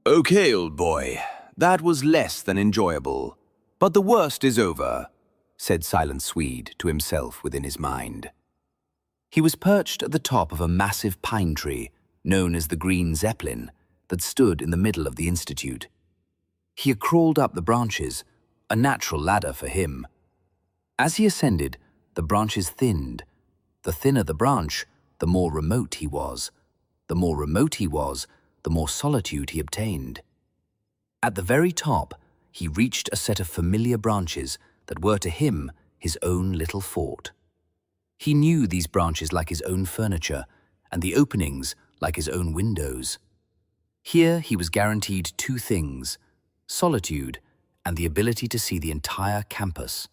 Okay, old boy, that was less than enjoyable. But the worst is over, said Silent Swede to himself within his mind. He was perched at the top of a massive pine tree, known as the Green Zeppelin, that stood in the middle of the institute. He had crawled up the branches, a natural ladder for him. As he ascended, the branches thinned. The thinner the branch, the more remote he was. The more remote he was, the more solitude he obtained. At the very top, he reached a set of familiar branches that were to him his own little fort. He knew these branches like his own furniture, and the openings like his own windows. Here he was guaranteed two things: solitude and the ability to see the entire campus.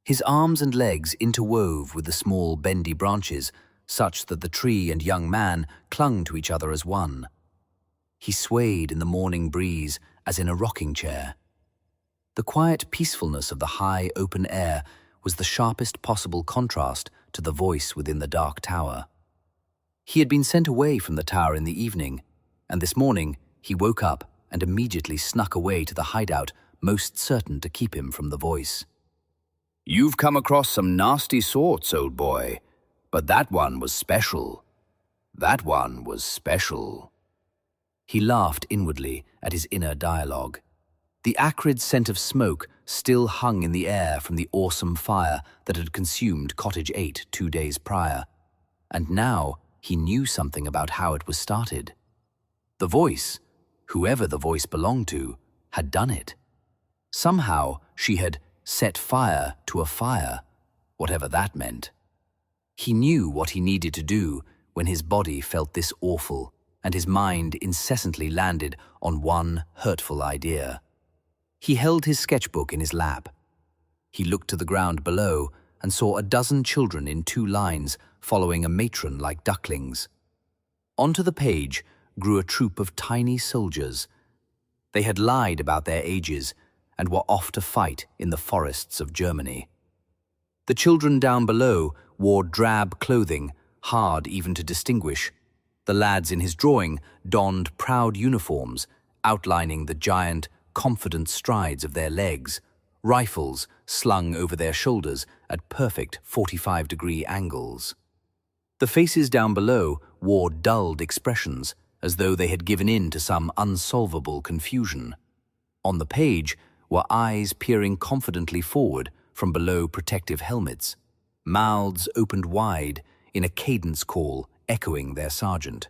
His arms and legs interwove with the small bendy branches, such that the tree and young man clung to each other as one. He swayed in the morning breeze as in a rocking chair. The quiet peacefulness of the high, open air was the sharpest possible contrast to the voice within the dark tower. He had been sent away from the tower in the evening, and this morning he woke up and immediately snuck away to the hideout most certain to keep him from the voice. "You've come across some nasty sorts, old boy, but that one was special. That one was special." He laughed inwardly at his inner dialogue. The acrid scent of smoke still hung in the air from the awesome fire that had consumed Cottage 8 2 days prior, and now he knew something about how it was started. The voice, whoever the voice belonged to, had done it. Somehow she had set fire to a fire, whatever that meant. He knew what he needed to do when his body felt this awful and his mind incessantly landed on one hurtful idea. He held his sketchbook in his lap. He looked to the ground below and saw a dozen children in 2 lines following a matron like ducklings. Onto the page grew a troop of tiny soldiers. They had lied about their ages and were off to fight in the forests of Germany. The children down below wore drab clothing, hard even to distinguish. The lads in his drawing donned proud uniforms, outlining the giant, confident strides of their legs, rifles slung over their shoulders at perfect 45-degree angles. The faces down below wore dulled expressions, as though they had given in to some unsolvable confusion. On the page were eyes peering confidently forward from below protective helmets, mouths opened wide in a cadence call echoing their sergeant.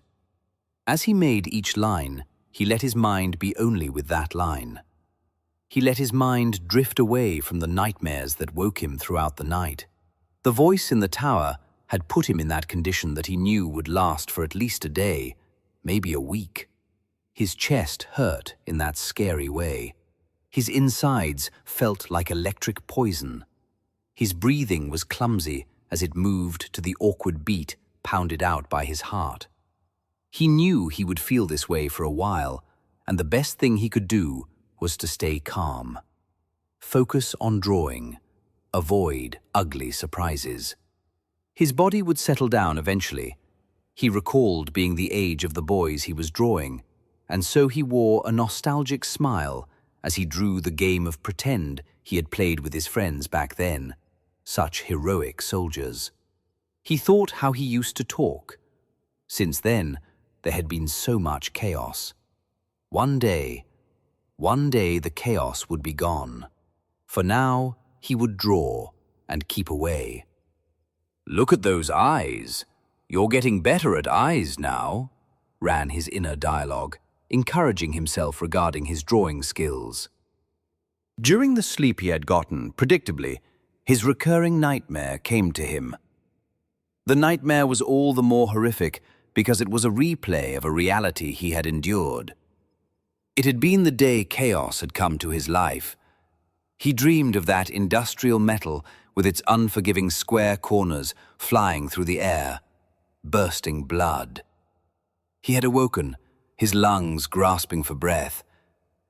As he made each line, he let his mind be only with that line. He let his mind drift away from the nightmares that woke him throughout the night. The voice in the tower had put him in that condition that he knew would last for at least a day, maybe a week. His chest hurt in that scary way. His insides felt like electric poison. His breathing was clumsy as it moved to the awkward beat pounded out by his heart. He knew he would feel this way for a while, and the best thing he could do was to stay calm. Focus on drawing. Avoid ugly surprises. His body would settle down eventually. He recalled being the age of the boys he was drawing, and so he wore a nostalgic smile as he drew the game of pretend he had played with his friends back then, such heroic soldiers. He thought how he used to talk. Since then, there had been so much chaos. One day the chaos would be gone. For now, he would draw and keep away. "Look at those eyes. You're getting better at eyes now," ran his inner dialogue, encouraging himself regarding his drawing skills. During the sleep he had gotten, predictably, his recurring nightmare came to him. The nightmare was all the more horrific because it was a replay of a reality he had endured. It had been the day chaos had come to his life. He dreamed of that industrial metal with its unforgiving square corners flying through the air, bursting blood. He had awoken, his lungs grasping for breath.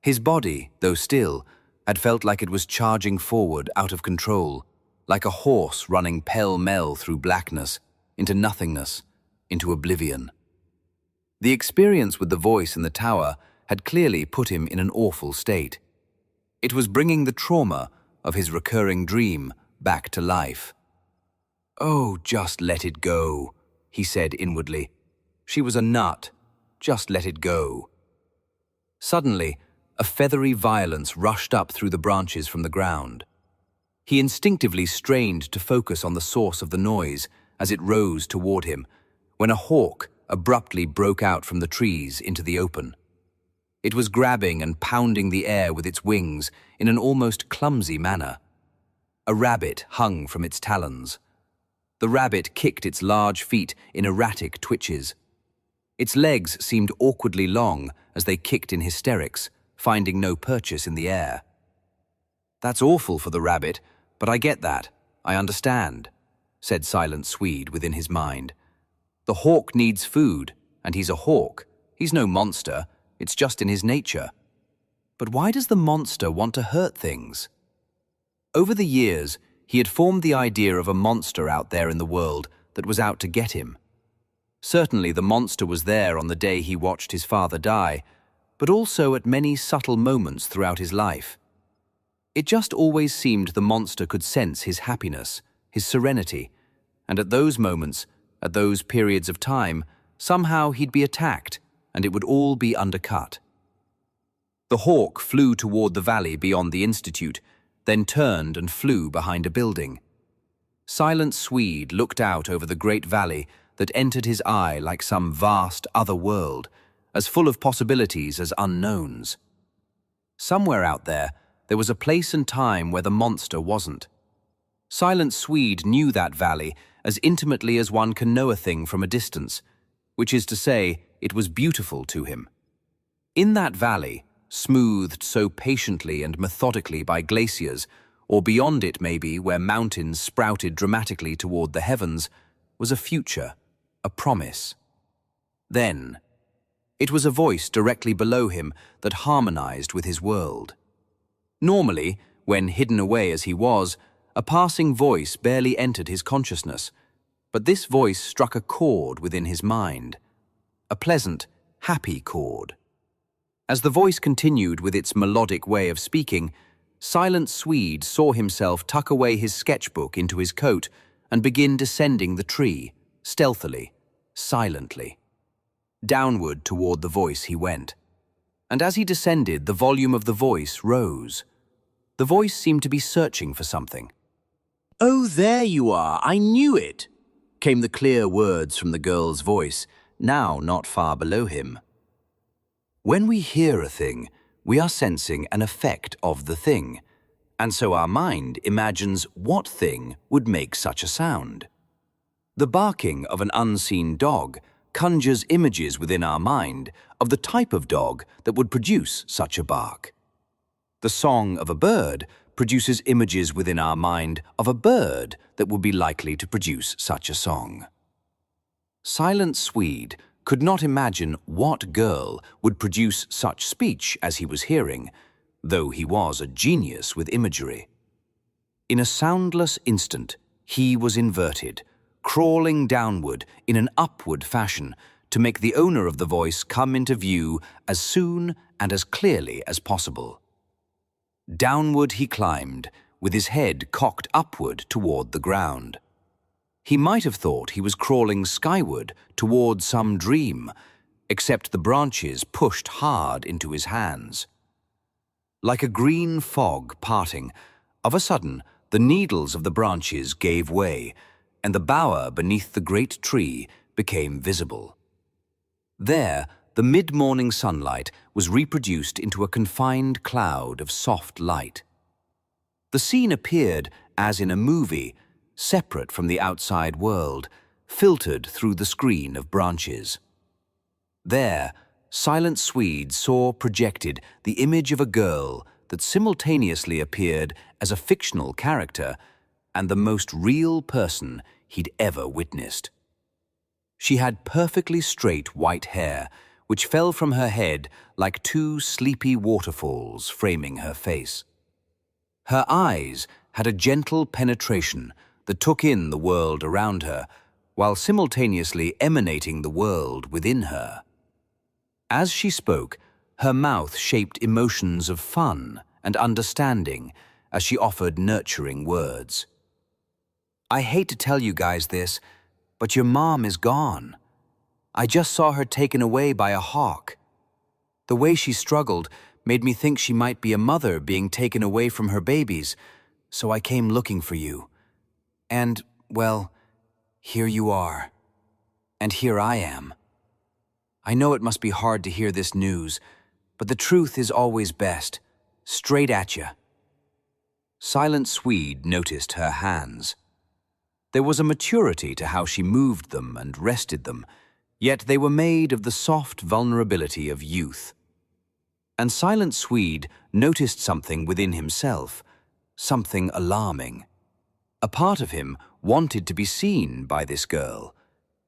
His body, though still, had felt like it was charging forward out of control, like a horse running pell-mell through blackness, into nothingness, into oblivion. The experience with the voice in the tower had clearly put him in an awful state. It was bringing the trauma of his recurring dream back to life. "Oh, just let it go," he said inwardly. "She was a nut. Just let it go." Suddenly, a feathery violence rushed up through the branches from the ground. He instinctively strained to focus on the source of the noise as it rose toward him, when a hawk abruptly broke out from the trees into the open. It was grabbing and pounding the air with its wings in an almost clumsy manner. A rabbit hung from its talons. The rabbit kicked its large feet in erratic twitches. Its legs seemed awkwardly long as they kicked in hysterics, finding no purchase in the air. "That's awful for the rabbit, but I get that. I understand," said Silent Swede within his mind. "The hawk needs food, and he's a hawk. He's no monster. It's just in his nature. But why does the monster want to hurt things?" Over the years, he had formed the idea of a monster out there in the world that was out to get him. Certainly the monster was there on the day he watched his father die, but also at many subtle moments throughout his life. It just always seemed the monster could sense his happiness, his serenity, and at those moments, at those periods of time, somehow he'd be attacked, and it would all be undercut. The hawk flew toward the valley beyond the institute, then turned and flew behind a building. Silent Swede looked out over the great valley that entered his eye like some vast other world, as full of possibilities as unknowns. Somewhere out there was a place and time where the monster wasn't. Silent Swede knew that valley as intimately as one can know a thing from a distance, which is to say, it was beautiful to him. In that valley, smoothed so patiently and methodically by glaciers, or beyond it maybe, where mountains sprouted dramatically toward the heavens, was a future, a promise. Then, it was a voice directly below him that harmonized with his world. Normally, when hidden away as he was, a passing voice barely entered his consciousness, but this voice struck a chord within his mind, a pleasant, happy chord. As the voice continued with its melodic way of speaking, Silent Swede saw himself tuck away his sketchbook into his coat and begin descending the tree, stealthily, silently. Downward toward the voice he went. And as he descended, the volume of the voice rose. The voice seemed to be searching for something. "Oh, there you are, I knew it," came the clear words from the girl's voice, now not far below him. When we hear a thing, we are sensing an effect of the thing, and so our mind imagines what thing would make such a sound. The barking of an unseen dog conjures images within our mind of the type of dog that would produce such a bark. The song of a bird produces images within our mind of a bird that would be likely to produce such a song. Silent Swede could not imagine what girl would produce such speech as he was hearing, though he was a genius with imagery. In a soundless instant, he was inverted, crawling downward in an upward fashion to make the owner of the voice come into view as soon and as clearly as possible. Downward he climbed, with his head cocked upward toward the ground. He might have thought he was crawling skyward toward some dream, except the branches pushed hard into his hands. Like a green fog parting, of a sudden the needles of the branches gave way, and the bower beneath the great tree became visible. There, the mid-morning sunlight was reproduced into a confined cloud of soft light. The scene appeared as in a movie, separate from the outside world, filtered through the screen of branches. There, Silent Swede saw projected the image of a girl that simultaneously appeared as a fictional character and the most real person he'd ever witnessed. She had perfectly straight white hair, which fell from her head like two sleepy waterfalls framing her face. Her eyes had a gentle penetration that took in the world around her, while simultaneously emanating the world within her. As she spoke, Her mouth shaped emotions of fun and understanding as she offered nurturing words. "I hate to tell you guys this, but your mom is gone. I just saw her taken away by a hawk. The way she struggled made me think she might be a mother being taken away from her babies, so I came looking for you. And, well, here you are. And here I am. I know it must be hard to hear this news, but the truth is always best, straight at you." Silent Swede noticed her hands. There was a maturity to how she moved them and rested them, yet they were made of the soft vulnerability of youth. And Silent Swede noticed something within himself, something alarming. A part of him wanted to be seen by this girl.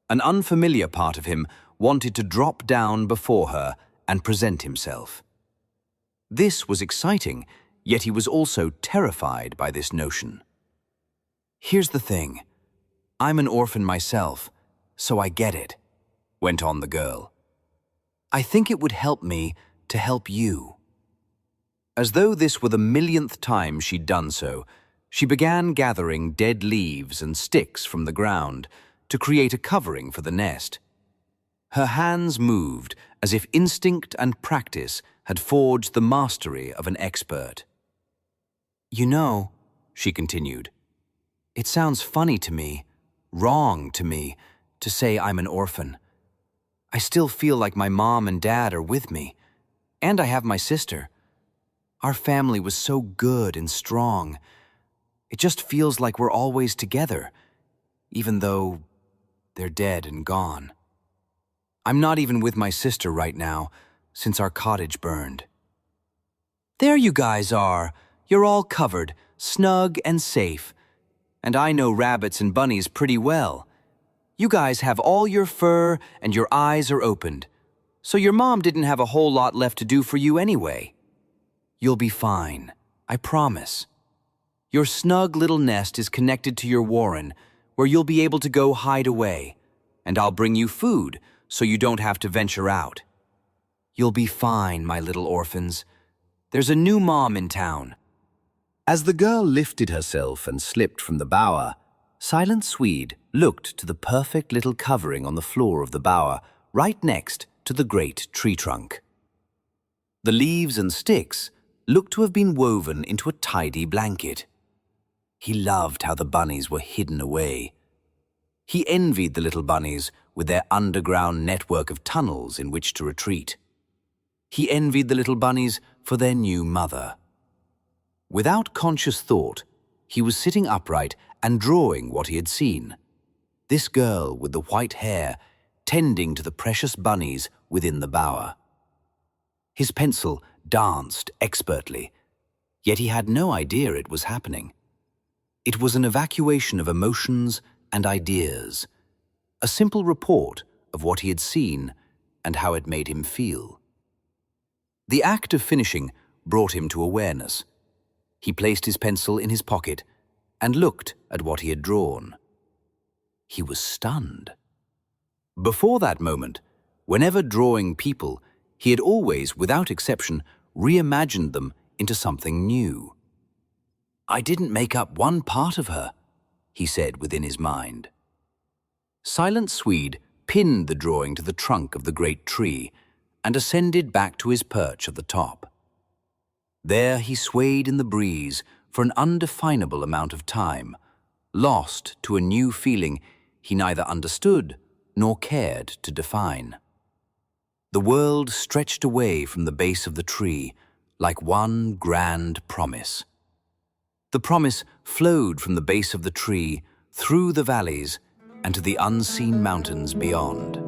An unfamiliar part of him wanted to drop down before her and present himself. This was exciting, yet he was also terrified by this notion. "Here's the thing. I'm an orphan myself, so I get it," went on the girl. "I think it would help me to help you." As though this were the millionth time she'd done so, she began gathering dead leaves and sticks from the ground to create a covering for the nest. Her hands moved as if instinct and practice had forged the mastery of an expert. "You know," she continued, "it sounds funny to me, wrong to me, to say I'm an orphan. I still feel like my mom and dad are with me, and I have my sister. Our family was so good and strong. It just feels like we're always together, even though they're dead and gone. I'm not even with my sister right now, since our cottage burned." "There you guys are. You're all covered, snug and safe. And I know rabbits and bunnies pretty well. You guys have all your fur and your eyes are opened, so your mom didn't have a whole lot left to do for you anyway. You'll be fine, I promise. Your snug little nest is connected to your warren, where you'll be able to go hide away, and I'll bring you food so you don't have to venture out. You'll be fine, my little orphans. There's a new mom in town." As the girl lifted herself and slipped from the bower, Silent Swede looked to the perfect little covering on the floor of the bower, right next to the great tree trunk. The leaves and sticks looked to have been woven into a tidy blanket. He loved how the bunnies were hidden away. He envied the little bunnies with their underground network of tunnels in which to retreat. He envied the little bunnies for their new mother. Without conscious thought, he was sitting upright and drawing what he had seen. This girl with the white hair tending to the precious bunnies within the bower. His pencil danced expertly, yet he had no idea it was happening. It was an evacuation of emotions and ideas, a simple report of what he had seen and how it made him feel. The act of finishing brought him to awareness. He placed his pencil in his pocket and looked at what he had drawn. He was stunned. Before that moment, whenever drawing people, he had always, without exception, reimagined them into something new. "I didn't make up one part of her," he said within his mind. Silent Swede pinned the drawing to the trunk of the great tree and ascended back to his perch at the top. There he swayed in the breeze for an undefinable amount of time, lost to a new feeling he neither understood nor cared to define. The world stretched away from the base of the tree like one grand promise. The promise flowed from the base of the tree through the valleys and to the unseen mountains beyond.